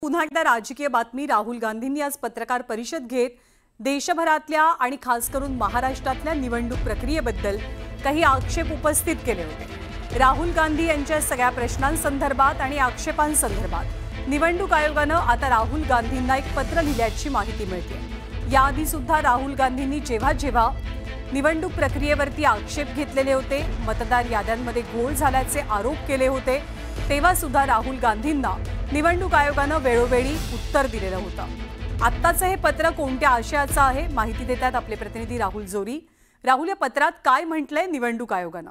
पुन्हा एकदा राजकीय बातमी। राहुल गांधींनी आज पत्रकार परिषद घेत देशभरातल्या आणि खास करून महाराष्ट्रातल्या निवडणूक प्रक्रियेबद्दल काही आक्षेप उपस्थित केले होते। राहुल गांधी यांच्या सगळ्या प्रश्नांसंदर्भात आणि आक्षेपांसंदर्भात निवडणूक आयोगाने आता राहुल गांधींना एक पत्र लिहिल्याची माहिती मिळते। याआधी सुद्धा राहुल गांधींनी जेव्हा निवडणूक प्रक्रियेवरती आक्षेप घेतलेले होते, मतदार याद्यांमध्ये घोळ झाल्याचे आरोप केले होते, तेव्हा सुद्धा राहुल गांधींना निवडणूक आयोगाने वेळोवेळी उत्तर दिलेलं होतं। आत्ताचं हे पत्र कोणत्या आशयाचं आहे, माहिती देतात आपले प्रतिनिधी राहुल जोरी। राहुल, या पत्रात काय म्हटलंय निवडणूक आयोगाने?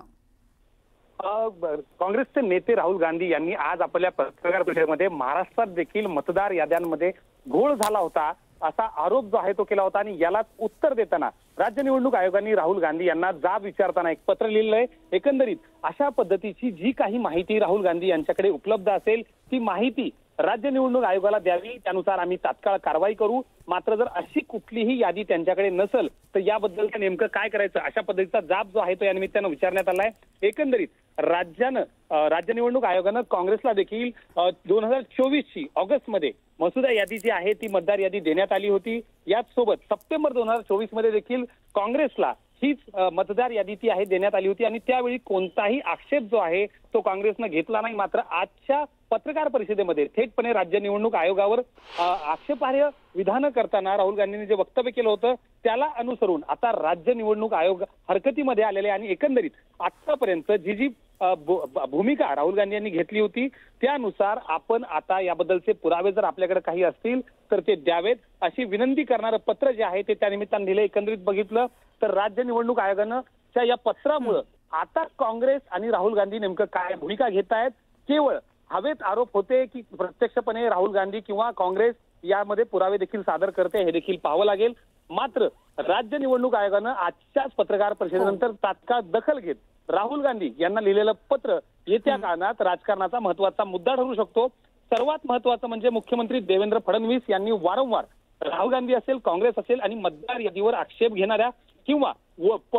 काँग्रेसचे नेते राहुल गांधी यांनी आज आपल्या पत्रकार परिषदेमध्ये महाराष्ट्रात देखील मतदार याद्यांमध्ये घोळ झाला होता असा आरोप जो आहे तो केला होता आणि याला उत्तर देताना राज्य निवडणूक आयोगाने राहुल गांधी यांना जाब विचारताना एक पत्र लिहिलंय। एकंदरीत अशा पद्धतीची जी काही माहिती राहुल गांधी यांच्याकडे उपलब्ध असेल ती माहिती राज्य निवडणूक आयोगाला द्यावी, त्यानुसार आम्ही तात्काळ कारवाई करू। मात्र जर अशी कुठलीही यादी त्यांच्याकडे नसेल तर याबद्दल नेमकं काय करायचं अशा पद्धतीचा जाब जो आहे तो या निमित्तानं विचारण्यात आलाय। एकंदरीत राज्य निवडणूक आयोगानं काँग्रेसला देखील 2024 ची ऑगस्टमध्ये मसुदा यादी जी आहे ती मतदार यादी देण्यात आली होती। याच सोबत सप्टेंबर 2024 मध्ये देखील काँग्रेसला हीच मतदार यादी ती आहे देण्यात आली होती आणि त्यावेळी कोणताही आक्षेप जो आहे तो काँग्रेसने घेतला नाही। मात्र आजच्या पत्रकार परिषदेमध्ये थेटपणे राज्य निवडणूक आयोगावर आक्षेपार्ह विधान करताना राहुल गांधींनी जे वक्तव्य केलं होतं त्याला अनुसरून आता राज्य निवडणूक आयोग हरकतीमध्ये आलेले आणि एकंदरीत आतापर्यंत जी भूमिका राहुल गांधी यांनी घेतली होती त्यानुसार आपण आता याबद्दलचे पुरावे जर आपल्याकडे काही असतील तर ते द्यावेत अशी विनंती करणारं पत्र जे आहे ते त्यानिमित्तानं दिले। एकंदरीत बघितलं तर राज्य निवडणूक आयोगानं या पत्रामुळे आता काँग्रेस आणि राहुल गांधी नेमकं काय भूमिका घेत आहेत, केवळ हवेत आरोप होते की प्रत्यक्षपणे राहुल गांधी किंवा काँग्रेस यामध्ये पुरावे देखील सादर करते हे देखील पाहावं लागेल। मात्र राज्य निवडणूक आयोगानं आजच्याच पत्रकार परिषदेनंतर तात्काळ दखल घेत राहुल गांधी यांना लिहिलेलं पत्र येत्या काळात राजकारणाचा महत्वाचा मुद्दा ठरू शकतो। सर्वात महत्वाचं म्हणजे मुख्यमंत्री देवेंद्र फडणवीस यांनी वारंवार राहुल गांधी असेल, काँग्रेस असेल आणि मतदार यादीवर आक्षेप घेणाऱ्या किंवा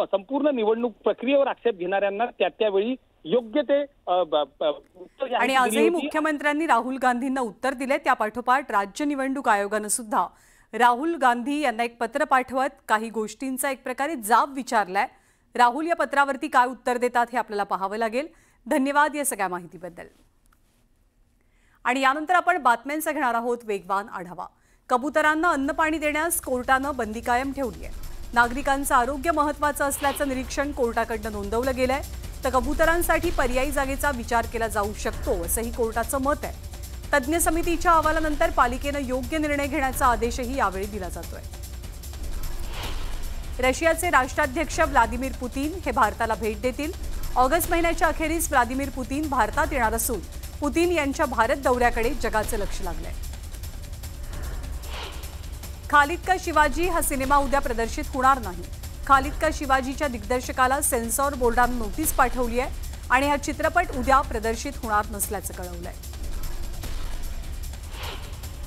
संपूर्ण निवडणूक प्रक्रियेवर आक्षेप घेणाऱ्यांना त्यावेळी योग्य ते आणि आजही मुख्यमंत्र्यांनी राहुल गांधींना उत्तर दिले। त्या पाठोपाठ राज्य निवडणूक आयोगाने सुद्धा राहुल गांधी यांना एक पत्र पाठवत काही गोष्टींचा एक प्रकारे जाब विचारलाय। राहुल या पत्रावरती काय उत्तर देतात हे आपल्याला पाहावं लागेल। धन्यवाद या सगळ्या माहितीबद्दल। आणि यानंतर आपण बातम्यांचा घेणार आहोत वेगवान आढावा। कबुतरांना अन्न पाणी देण्यास कोर्टाने बंदी कायम ठेवली आहे। नागरिकांचं आरोग्य महत्त्वाचं असल्याचं निरीक्षण कोर्टाकडून नोंदवलं गेलंय, तर कबुतरांसाठी पर्यायी जागेचा विचार केला जाऊ शकतो असंही कोर्टाचं मत आहे। तज्ज्ञ समितीच्या अहवालानंतर पालिकेने योग्य निर्णय घेण्याचा आदेशही यावेळी दिला जातोय। रशियाचे राष्ट्राध्यक्ष व्लादिमीर पुतीन हे भारताला भेट देतील। ऑगस्ट महिन्याच्या अखेरीस व्लादिमीर पुतीन भारतात येणार असून पुतीन यांच्या भारत दौऱ्याकडे जगाचं लक्ष लागलंय। खालिद का शिवाजी हा सिनेमा उद्या प्रदर्शित होणार नाही। खालिद का शिवाजीच्या दिग्दर्शकाला सेन्सॉर बोर्डाने नोटीस पाठवली आहे आणि हा चित्रपट उद्या प्रदर्शित होणार नसल्याचं कळवलंय।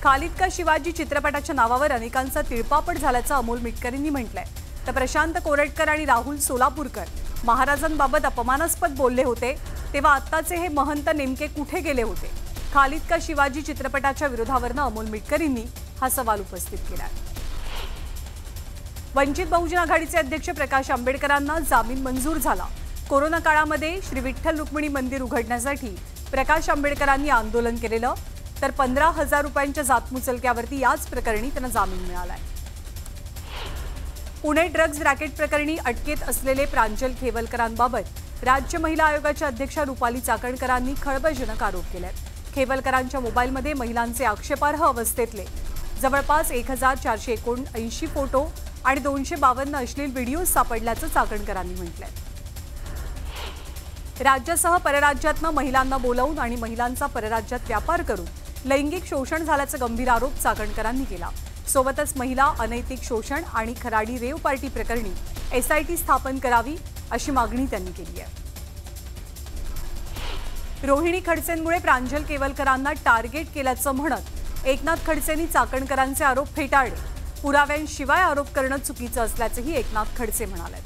खालिद का शिवाजी चित्रपटाच्या नावावर अनेकांचा तिळपापड झाल्याचं अमोल मिटकरींनी म्हटलंय। तर प्रशांत कोरटकर आणि राहुल सोलापूरकर महाराजांबाबत अपमानास्पद बोलले होते, तेव्हा आत्ताचे हे महंत नेमके कुठे गेले होते? खालिद का शिवाजी चित्रपटाच्या विरोधावरनं अमोल मिटकरींनी हा सवाल उपस्थित केला। वंचित बहुजन आघाडीचे अध्यक्ष प्रकाश आंबेडकरांना जामीन मंजूर झाला। कोरोना काळामध्ये श्री विठ्ठल रुक्मिणी मंदिर उघडण्यासाठी प्रकाश आंबेडकरांनी आंदोलन केलेलं, तर 15,000 रुपयांच्या जातमुचलक्यावरती याच प्रकरणी त्यांना जामीन मिळालाय। पुणे ड्रग्ज रॅकेट प्रकरणी अटकेत असलेले प्रांजल खेवलकरांबाबत राज्य महिला आयोगाच्या अध्यक्षा रुपाली चाकणकरांनी खळबळजनक आरोप केले। खेवलकरांच्या मोबाईलमध्ये महिलांचे आक्षेपार्ह अवस्थेतले जवळपास 1479 फोटो आणि 252 अश्लील व्हिडिओ सापडल्याचं चाकणकरांनी म्हटलंय। राज्यासह परराज्यातनं महिलांना बोलावून आणि महिलांचा परराज्यात व्यापार करून लैंगिक शोषण झाल्याचा गंभीर आरोप चाकणकरांनी केला। सोबतच महिला अनैतिक शोषण आणि खराडी रेव पार्टी प्रकरणी SIT स्थापन करावी अशी मागणी त्यांनी केली आहे। रोहिणी खडसेंमुळे प्रांजल केवलकरांना टार्गेट केल्याचं म्हणत एकनाथ खडसेंनी चाकणकरांचे आरोप फेटाळले। पुराव्यांशिवाय आरोप करणं चुकीचं असल्याचंही एकनाथ खडसे म्हणाले।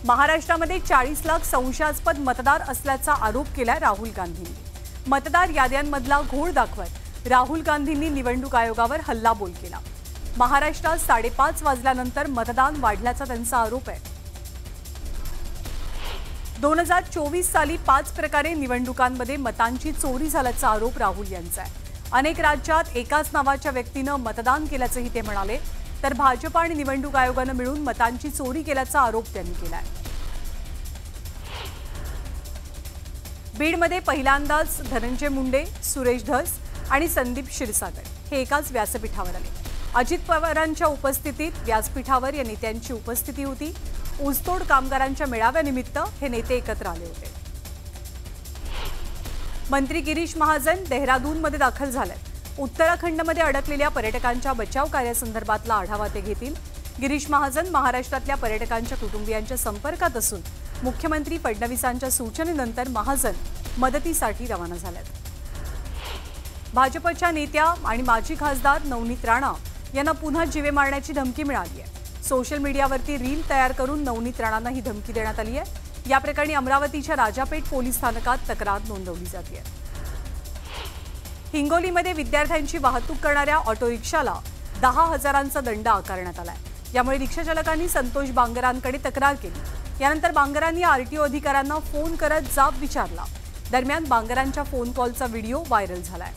महाराष्ट्रामध्ये 40 लाख संशयास्पद मतदार असल्याचा आरोप केला राहुल गांधींनी। मतदार याद्यांमधला घोळ दाखवत राहुल गांधींनी निवडणूक आयोगावर हल्लाबोल केला। महाराष्ट्रात 5:30 वाजल्यानंतर मतदान वाढल्याचा त्यांचा आरोप आहे। 2024 साली 5 प्रकारे निवडणुकांमध्ये मतांची चोरी झाल्याचा आरोप राहुल यांचा आहे। अनेक राज्यात एकाच नावाच्या व्यक्तीनं मतदान केल्याचंही ते म्हणाले। तर भाजप आणि निवडणूक आयोगानं मिळून मतांची चोरी केल्याचा आरोप त्यांनी केलाय। बीडमध्ये पहिल्यांदाच धनंजय मुंडे, सुरेश धस आणि संदीप क्षीरसागर हे एकाच व्यासपीठावर आले। अजित पवारांच्या उपस्थितीत व्यासपीठावर या नेत्यांची उपस्थिती होती। ऊसतोड कामगारांच्या मेळाव्यानिमित्त हे नेते एकत्र आले होते। मंत्री गिरीश महाजन देहरादूनमध्ये दाखल झालेत। उत्तराखंडमध्ये अडकलेल्या पर्यटकांच्या बचाव कार्यासंदर्भातला आढावा ते घेतील। गिरीश महाजन महाराष्ट्रातल्या पर्यटकांच्या कुटुंबियांच्या संपर्कात असून मुख्यमंत्री फडणवीसांच्या सूचनेनंतर महाजन मदतीसाठी रवाना झालेत। भाजपच्या नेत्या आणि माजी खासदार नवनीत राणा यांना पुन्हा जीवे मारण्याची धमकी मिळाली आहे। सोशल मीडियावरती रील तयार करून नवनीत राणांना ही धमकी देण्यात आली आहे। या प्रकरणी अमरावतीच्या राजापेठ पोलीस स्थानकात तक्रार नोंदवली जाते। हिंगोलीमध्ये विद्यार्थ्यांची वाहतूक करणाऱ्या ऑटो रिक्षाला 10,000चा दंड आकारण्यात आलाय। यामुळे रिक्षा चालकांनी संतोष बांगरांकडे तक्रार केली। यानंतर बांगरांनी आरटीओ अधिकाऱ्यांना फोन करत जाब विचारला। दरम्यान बांगरांच्या फोन कॉलचा व्हिडिओ व्हायरल झालाय।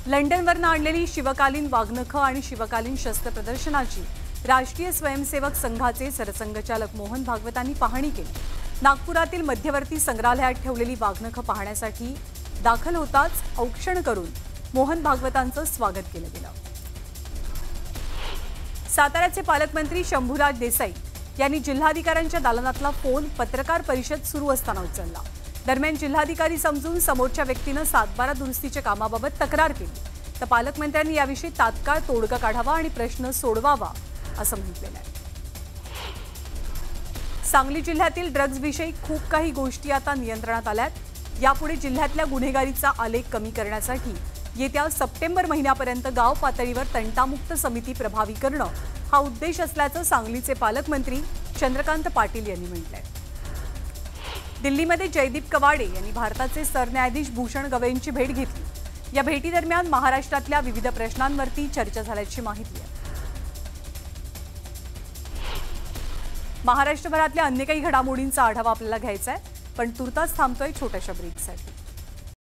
लंडनवरून आणलेली शिवकालीन वाघनखं आणि शिवकालीन शस्त्र प्रदर्शनाची राष्ट्रीय स्वयंसेवक संघाचे सरसंघचालक मोहन भागवतांनी पाहणी केली। नागपुरातील मध्यवर्ती संग्रहालयात ठेवलेली वाघनखं पाहण्यासाठी दाखल होताच औक्षण करून मोहन भागवतांचं स्वागत केलं गेलं। साताऱ्याचे पालकमंत्री शंभूराज देसाई यांनी जिल्हाधिकाऱ्यांच्या दालनातला फोन पत्रकार परिषद सुरू असताना उचलला। दरम्यान जिल्हाधिकारी समजून समोरच्या व्यक्तीनं 7/12 दुरुस्तीच्या कामाबाबत तक्रार केली। तर पालकमंत्र्यांनी याविषयी तात्काळ तोडगा काढावा आणि प्रश्न सोडवावा असं म्हटलेलं आहे। सांगली जिल्ह्यातील ड्रग्जविषयी खूप काही गोष्टी आता नियंत्रणात आल्यात। यापुढे जिल्ह्यातल्या गुन्हेगारीचा आलेख कमी करण्यासाठी येत्या सप्टेंबर महिन्यापर्यंत गाव पातळीवर तंटामुक्त समिती प्रभावी करणं हा उद्देश असल्याचं सांगलीचे पालकमंत्री चंद्रकांत पाटील यांनी म्हटलंय। दिल्लीमध्ये जयदीप कवाडे यांनी भारताचे सरन्यायाधीश भूषण गवईंची भेट घेतली। या भेटीदरम्यान महाराष्ट्रातल्या विविध प्रश्नांवरती चर्चा झाल्याची माहिती आहे। महाराष्ट्रभरातल्या अन्य काही घडामोडींचा आढावा आपल्याला घ्यायचा आहे, पण तुर्तास थांबतोय छोट्याशा ब्रेकसाठी।